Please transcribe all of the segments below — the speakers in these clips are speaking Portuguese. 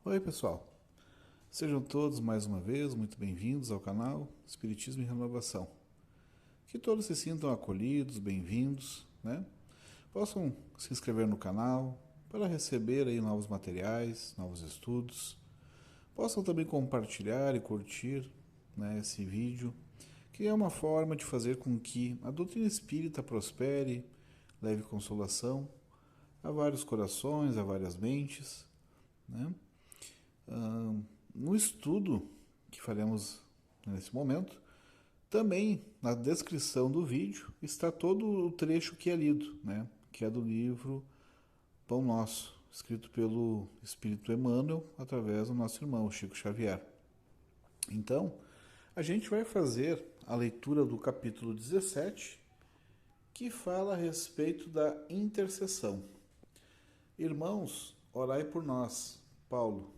Oi, pessoal. Sejam todos mais uma vez muito bem-vindos ao canal Espiritismo e Renovação. Que todos se sintam acolhidos, bem-vindos, né? Possam se inscrever no canal para receber aí novos materiais, novos estudos. Possam também compartilhar e curtir, né, esse vídeo, que é uma forma de fazer com que a doutrina espírita prospere, leve consolação a vários corações, a várias mentes, né? No estudo que faremos nesse momento, também na descrição do vídeo está todo o trecho que é lido, né? Que é do livro Pão Nosso, escrito pelo Espírito Emmanuel através do nosso irmão Chico Xavier. Então, a gente vai fazer a leitura do capítulo 17, que fala a respeito da intercessão. Irmãos, orai por nós. Paulo,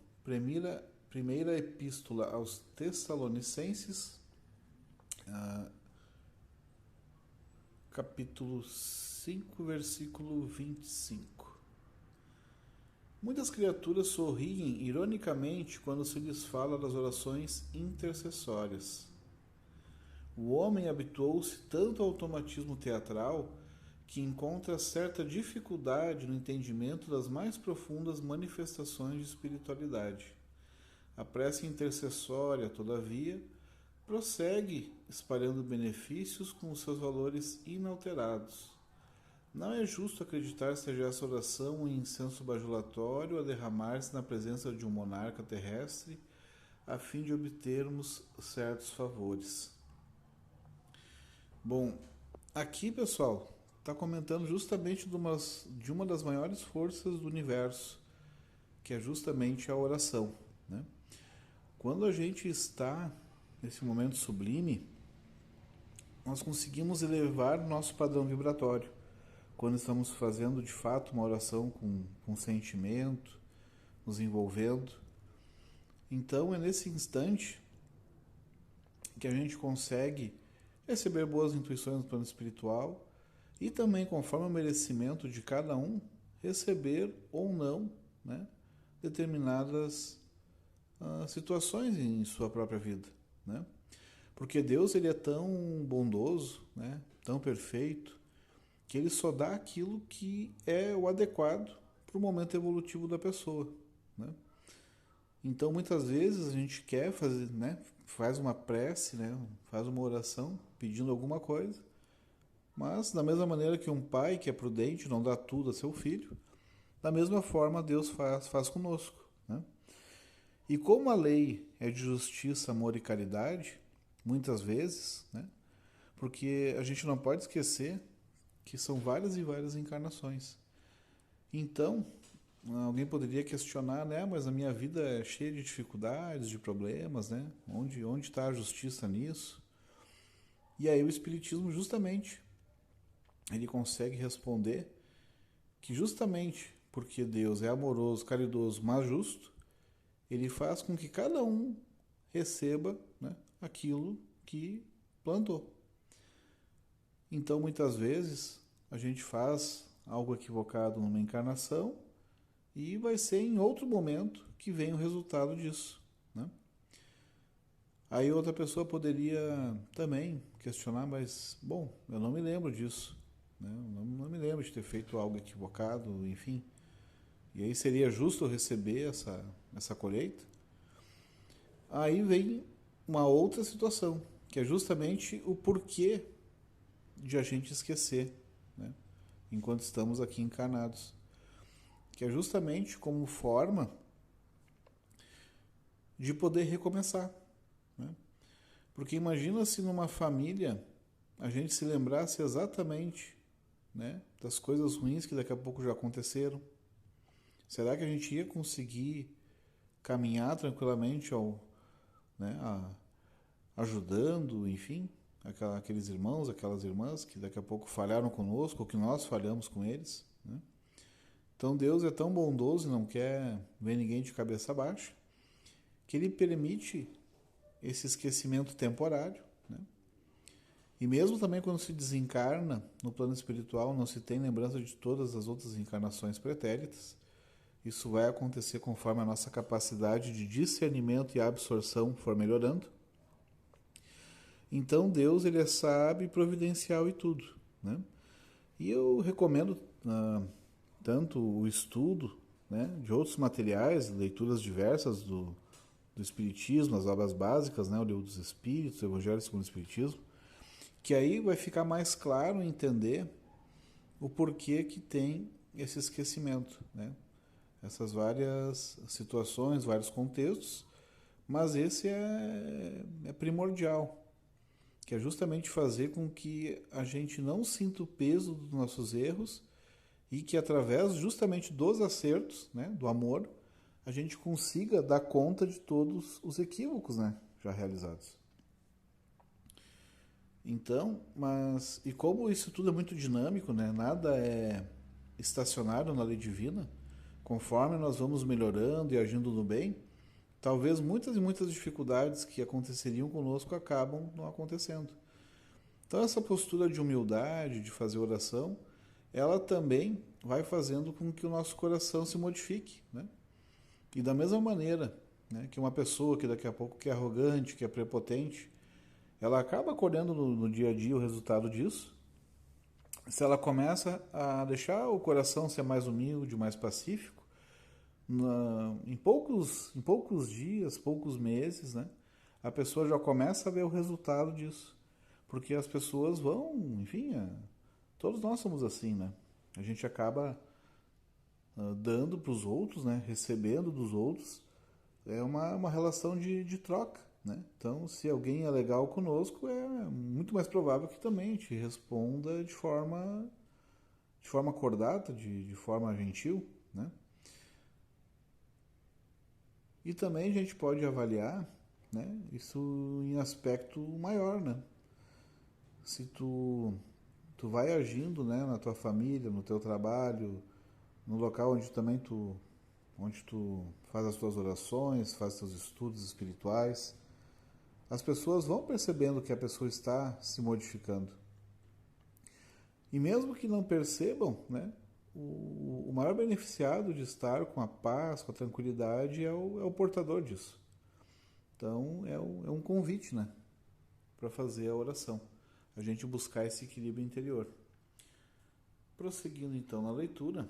primeira epístola aos Tessalonicenses, capítulo 5, versículo 25. Muitas criaturas sorriem ironicamente quando se lhes fala das orações intercessórias. O homem habituou-se tanto ao automatismo teatral que encontra certa dificuldade no entendimento das mais profundas manifestações de espiritualidade. A prece intercessória, todavia, prossegue espalhando benefícios com os seus valores inalterados. Não é justo acreditar seja essa oração um incenso bajulatório a derramar-se na presença de um monarca terrestre a fim de obtermos certos favores. Bom, aqui, pessoal, está comentando justamente de uma das maiores forças do universo, que é justamente a oração, né? Quando a gente está nesse momento sublime, nós conseguimos elevar nosso padrão vibratório. Quando estamos fazendo de fato uma oração com sentimento, nos envolvendo. Então é nesse instante que a gente consegue receber boas intuições no plano espiritual e também, conforme o merecimento de cada um, receber ou não, né, determinadas situações em sua própria vida, né? Porque Deus, ele é tão bondoso, né, tão perfeito, que ele só dá aquilo que é o adequado para o momento evolutivo da pessoa, né? Então, muitas vezes a gente quer fazer, né, faz uma prece, né, faz uma oração pedindo alguma coisa, mas da mesma maneira que um pai que é prudente não dá tudo a seu filho, da mesma forma Deus faz conosco, né? E como a lei é de justiça, amor e caridade, muitas vezes, né, porque a gente não pode esquecer que são várias e várias encarnações. Então, alguém poderia questionar, né? Mas a minha vida é cheia de dificuldades, de problemas, né? Onde está a justiça nisso? E aí o Espiritismo justamente ele consegue responder que justamente porque Deus é amoroso, caridoso, mas justo, ele faz com que cada um receba, né, aquilo que plantou. Então, muitas vezes, a gente faz algo equivocado numa encarnação e vai ser em outro momento que vem o resultado disso, né? Aí outra pessoa poderia também questionar, mas, bom, eu não me lembro disso, né? Eu não me lembro de ter feito algo equivocado, enfim. E aí seria justo eu receber essa colheita? Aí vem uma outra situação, que é justamente o porquê de a gente esquecer, né, enquanto estamos aqui encarnados. Que é justamente como forma de poder recomeçar, né? Porque imagina se numa família a gente se lembrasse exatamente, né, das coisas ruins que daqui a pouco já aconteceram. Será que a gente ia conseguir caminhar tranquilamente né, ajudando, enfim, aqueles irmãos, aquelas irmãs que daqui a pouco falharam conosco, ou que nós falhamos com eles, né? Então Deus é tão bondoso e não quer ver ninguém de cabeça baixa, que ele permite esse esquecimento temporário, né? E mesmo também quando se desencarna no plano espiritual, não se tem lembrança de todas as outras encarnações pretéritas, Isso vai acontecer conforme a nossa capacidade de discernimento e absorção for melhorando. Então Deus, ele é sábio, providencial e tudo, né? E eu recomendo tanto o estudo, né, de outros materiais, leituras diversas do Espiritismo, as obras básicas, né, o Livro dos Espíritos, o Evangelho segundo o Espiritismo, que aí vai ficar mais claro entender o porquê que tem esse esquecimento, né? Essas várias situações, vários contextos, mas esse é primordial, que é justamente fazer com que a gente não sinta o peso dos nossos erros e que através justamente dos acertos, né, do amor, a gente consiga dar conta de todos os equívocos, né, já realizados. Então, e como isso tudo é muito dinâmico, né, nada é estacionário na lei divina, conforme nós vamos melhorando e agindo no bem, talvez muitas e muitas dificuldades que aconteceriam conosco acabam não acontecendo. Então essa postura de humildade, de fazer oração, ela também vai fazendo com que o nosso coração se modifique, né? E da mesma maneira, né, que uma pessoa que daqui a pouco que é arrogante, que é prepotente, ela acaba colhendo no dia a dia o resultado disso. Se ela começa a deixar o coração ser mais humilde, mais pacífico, em poucos dias, poucos meses, né, a pessoa já começa a ver o resultado disso. Porque as pessoas vão, enfim, todos nós somos assim, né? A gente acaba dando para os outros, né, recebendo dos outros, é uma relação de troca, né? Então, se alguém é legal conosco, é muito mais provável que também te responda de forma acordada, de forma gentil, né? E também a gente pode avaliar, né, isso em aspecto maior, né? Se tu vai agindo, né, na tua família, no teu trabalho, no local onde tu faz as tuas orações, faz os teus estudos espirituais, as pessoas vão percebendo que a pessoa está se modificando. E mesmo que não percebam, né, o maior beneficiado de estar com a paz, com a tranquilidade é o portador disso. Então é um convite, né, para fazer a oração, a gente buscar esse equilíbrio interior. Prosseguindo então na leitura,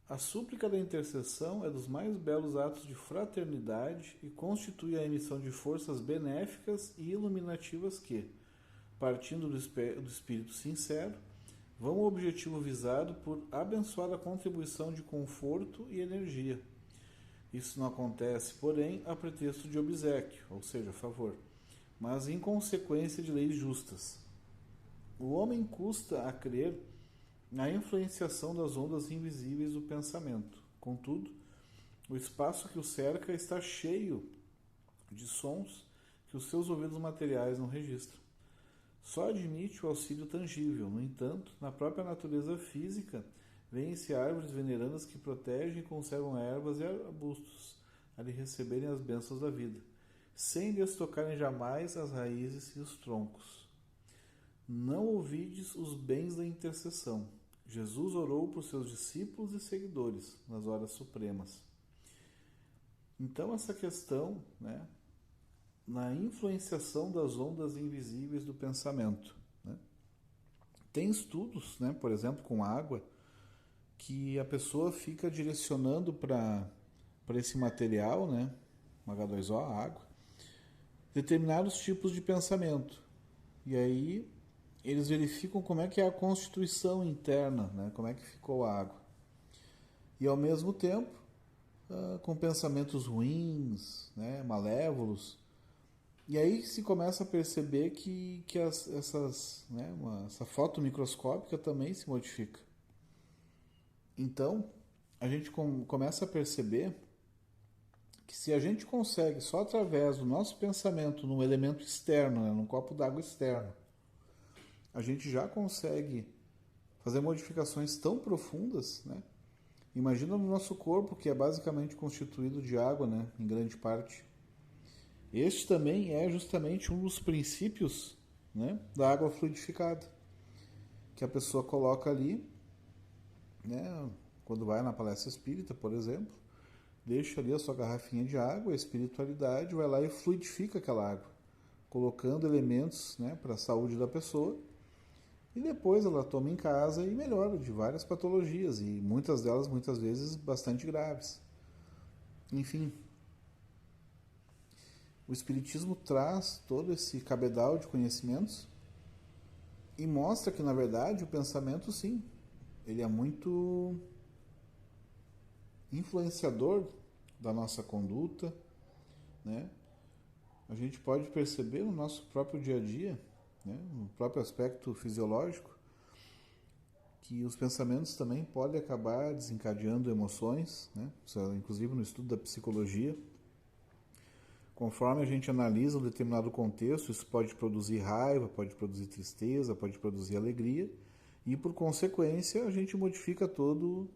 a súplica da intercessão é dos mais belos atos de fraternidade e constitui a emissão de forças benéficas e iluminativas que, partindo do espírito sincero, vão ao objetivo visado por abençoar a contribuição de conforto e energia. Isso não acontece, porém, a pretexto de obséquio, ou seja, favor, mas em consequência de leis justas. O homem custa a crer na influenciação das ondas invisíveis do pensamento. Contudo, o espaço que o cerca está cheio de sons que os seus ouvidos materiais não registram. Só admite o auxílio tangível. No entanto, na própria natureza física, vêem-se árvores veneranas que protegem e conservam ervas e arbustos a lhe receberem as bênçãos da vida, sem lhes tocarem jamais as raízes e os troncos. Não ouvides os bens da intercessão. Jesus orou por seus discípulos e seguidores nas horas supremas. Então essa questão, né, na influenciação das ondas invisíveis do pensamento, né? Tem estudos, né, por exemplo, com água, que a pessoa fica direcionando para esse material, né, H2O, a água, determinados tipos de pensamento. E aí eles verificam como é que é a constituição interna, né? Como é que ficou a água. E ao mesmo tempo, com pensamentos ruins, né? Malévolos. E aí se começa a perceber que essa foto microscópica também se modifica. Então, a gente começa a perceber que se a gente consegue, só através do nosso pensamento, num elemento externo, né? Num copo d'água externo, a gente já consegue fazer modificações tão profundas, né? Imagina no nosso corpo, que é basicamente constituído de água, né? Em grande parte. Este também é justamente um dos princípios, né, da água fluidificada, que a pessoa coloca ali, né, quando vai na palestra espírita, por exemplo, deixa ali a sua garrafinha de água, a espiritualidade vai lá e fluidifica aquela água, colocando elementos, né, para a saúde da pessoa, e depois ela toma em casa e melhora de várias patologias, e muitas delas, muitas vezes, bastante graves. Enfim, o Espiritismo traz todo esse cabedal de conhecimentos e mostra que, na verdade, o pensamento, sim, ele é muito influenciador da nossa conduta, né? A gente pode perceber no nosso próprio dia a dia, né, no próprio aspecto fisiológico, que os pensamentos também podem acabar desencadeando emoções, né? Inclusive no estudo da psicologia. Conforme a gente analisa um determinado contexto, isso pode produzir raiva, pode produzir tristeza, pode produzir alegria, e por consequência a gente modifica todo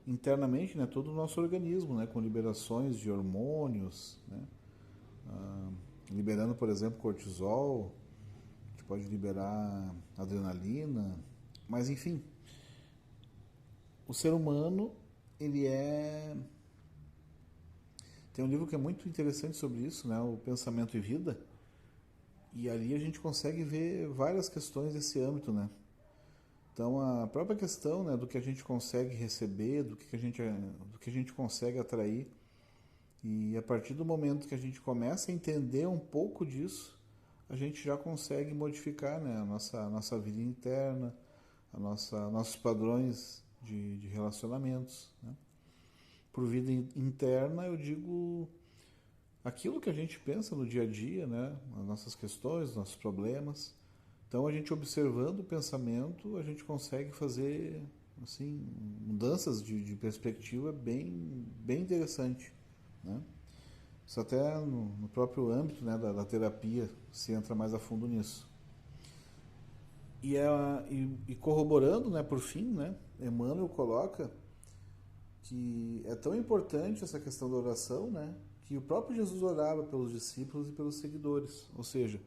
internamente, né, todo o nosso organismo, né, com liberações de hormônios, né, liberando, por exemplo, cortisol, a gente pode liberar adrenalina, mas enfim, o ser humano, ele é... Tem um livro que é muito interessante sobre isso, né, o Pensamento e Vida, e ali a gente consegue ver várias questões desse âmbito, né. Então, a própria questão, né, do que a gente consegue receber, do que a gente consegue atrair, e a partir do momento que a gente começa a entender um pouco disso, a gente já consegue modificar, né, a nossa vida interna, nossos padrões de relacionamentos, né. Por vida interna, eu digo aquilo que a gente pensa no dia a dia, né, as nossas questões, nossos problemas. Então, a gente observando o pensamento, a gente consegue fazer, assim, mudanças de perspectiva bem interessante, né? Isso até no próprio âmbito, né, da terapia se entra mais a fundo nisso. E corroborando, né, por fim, né, Emmanuel coloca que é tão importante essa questão da oração, né, que o próprio Jesus orava pelos discípulos e pelos seguidores. Ou seja,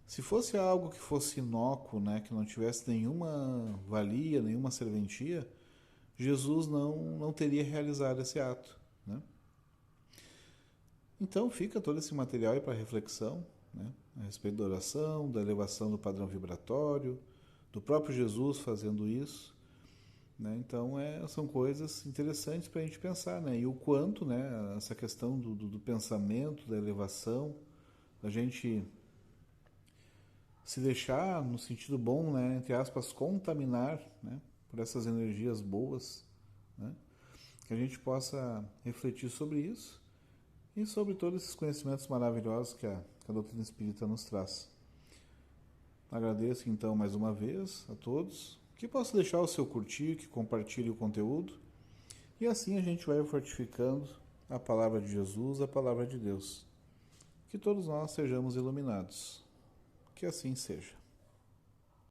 se fosse algo que fosse inócuo, né, que não tivesse nenhuma valia, nenhuma serventia, Jesus não teria realizado esse ato, né? Então fica todo esse material aí para reflexão, né, a respeito da oração, da elevação do padrão vibratório, do próprio Jesus fazendo isso, né? Então são coisas interessantes para a gente pensar, né? E o quanto, né, essa questão do pensamento, da elevação, a gente se deixar, no sentido bom, né, entre aspas, contaminar, né, por essas energias boas, né, que a gente possa refletir sobre isso e sobre todos esses conhecimentos maravilhosos que a doutrina espírita nos traz. Agradeço então mais uma vez a todos, que possa deixar o seu curtir, que compartilhe o conteúdo, e assim a gente vai fortificando a palavra de Jesus, a palavra de Deus. Que todos nós sejamos iluminados. Que assim seja.